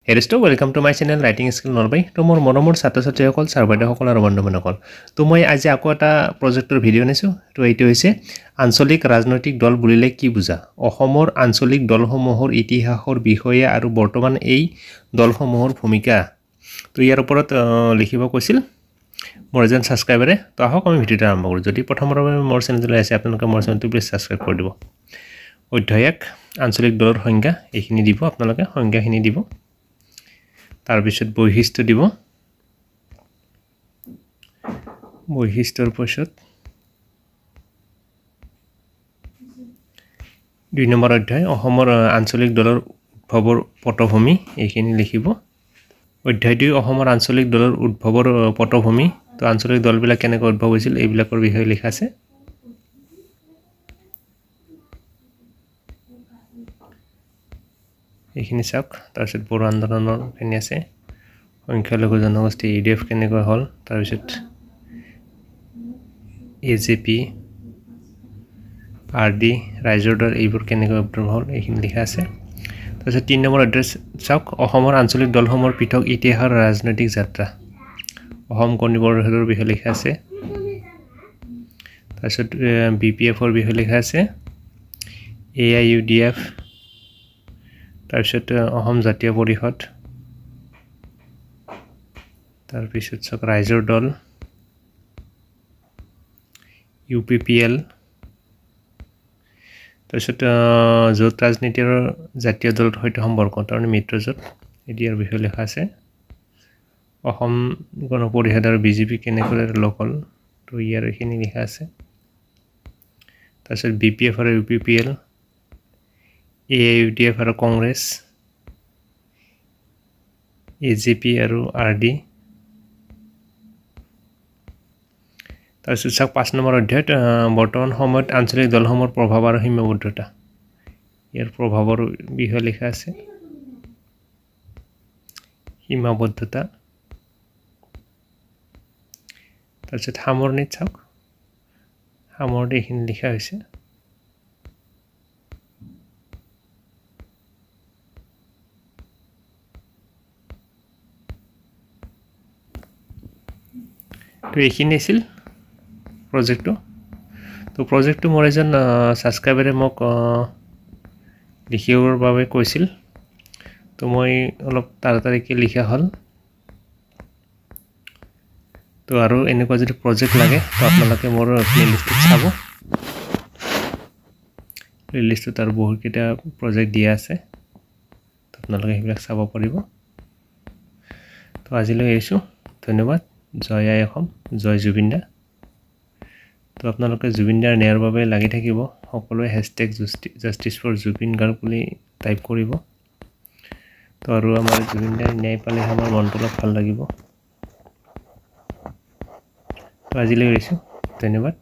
হেৰিষ্টো welcome to my channel writing skill Nalbari তো মোৰ মৰমৰ ছাত্ৰ ছাত্ৰীসকল ছাৰ বাইদেউসকল আৰু বন্ধু বান্ধৱসকল তো মই আজি আকৌ এটা প্ৰজেক্টৰ ভিডিঅ' আনিছোঁ তো এইটো হৈছে আঞ্চলিক ৰাজনৈতিক দল বুলিলে কি বুজা অসমৰ আঞ্চলিক দলসমূহৰ ইতিহাসৰ বিষয়ে আৰু বৰ্তমান এই দলসমূহৰ ভূমিকা তো ইয়াৰ ওপৰত লিখিব কৈছিল মোৰ এজন ছাবস্ক্ৰাইবাৰে তো আহক আমি ভিডিঅ'টো আৰম্ভ কৰোঁ যদি প্ৰথমবাৰৰ বাবে মোৰ চেনেললৈ আছে আপোনালোকে মোৰ চেনেলটো প্লিজ ছাবস্ক্ৰাইব কৰি দিব অধ্যায় 1 আঞ্চলিক দলৰ সংজ্ঞা এইখিনি দিব আপোনালোকে সংজ্ঞাখিনি দিব তাৰ পিছত বৈশিষ্ট্য দিব বৈশিষ্ট্যৰ পিছত 2 নম্বৰ অধ্যায় অসমৰ আঞ্চলিক দলৰ উদ্ভৱৰ পটভূমি এইখিনি লিখিব অধ্যায় 2 অসমৰ আঞ্চলিক দলৰ উদ্ভৱৰ পটভূমি তো আঞ্চলিক দলবিলাক কেনেকৈ উদ্ভৱ হৈছিল এইবিলাকৰ বিষয়ে লিখা আছে এইখিনি চাওক তাৰপিছত বড়ো আন্দোলনৰ খিনি আছে সংখ্যালঘু জনগোষ্ঠী ইডিএফ কেনেকৈ হ'ল তাৰপিছত এজেপি আৰডি ৰাইজৰ দল এইবোৰ কেনেকৈ উদ্ভৱ হ'ল এইখিনি লিখা আছে তাৰপিছত 3 নম্বৰ এড্ৰেছ চাওক অসমৰ আঞ্চলিক দলসমূহৰ পৃথক ইতিহাস আৰু ৰাজনৈতিক যাত্ৰা অসম গণ পৰিষদৰ বিষয়ে লিখা আছে তাৰপিছত বিপিএফৰ বিষয়ে লিখা আছে এআইইউডিএফ তাৰপিছত অসম জাতীয় পৰিষদ তাৰপিছত চাওক ৰাইজৰ দল ইউপিপিএল তাৰপিছত য'ত ৰাজনীতি আৰু জাতীয় দলৰ সৈতে সম্পৰ্ক তাৰমানে মিত্ৰজোঁট ইয়াৰ বিষয়ে লিখা আছে অসম গণ পৰিষদ আৰু বিজেপি কেনেকৈ লগ হ'ল তো ইয়াৰ এইখিনি লিখা আছে তাৰপিছত বিপিএফ আৰু ইউপিপিএল এআইইউডিএফ আৰু কংগ্ৰেছ এজেপি আৰু আৰডি তাৰপিছত চাওক 5 নম্বৰ অধ্যায়ত বৰ্তমান সময়ত আঞ্চলিক দলসমূহৰ প্ৰভাৱ আৰু সীমাবদ্ধতা ইয়াৰ প্ৰভাৱৰ বিষয়ে লিখা আছে সীমাবদ্ধতা তাৰপিছত সামৰণিত চাওক সামৰণি এইখিনি লিখা হৈছে তো এইখিনি আছিল প্ৰজেক্টটো তো প্ৰজেক্টটো মোৰ এজন ছাবস্ক্ৰাইবাৰে মোক লিখিবৰ বাবে কৈছিল তো মই অলপ তাড়াতাড়িকৈ লিখা হ'ল তো আৰু এনেকুৱা যদি প্ৰজেক্ট লাগে তো আপোনালোকে মোৰ প্লেলিষ্টত চাব প্লেলিষ্টত আৰু বহুতকেইটা প্ৰজেক্ট দিয়া আছে তো আপোনালোকে সেইবিলাক চাব পাৰিব তো আজিলৈ এৰিছোঁ ধন্যবাদ জয় আই অসম জয় জুবিন দা তো আপোনালোকে জুবিন দাৰ ন্যায়ৰ বাবে লাগি থাকিব সকলোৱে #জাষ্টিছ ফৰ জুবিন গাৰ্গ বুলি টাইপ কৰিব তো আৰু আমাৰ জুবিন দাৰ ন্যায় পালে আমাৰ মনটো অলপ ভাল লাগিব তো আজিলৈ এৰিছোঁ ধন্যবাদ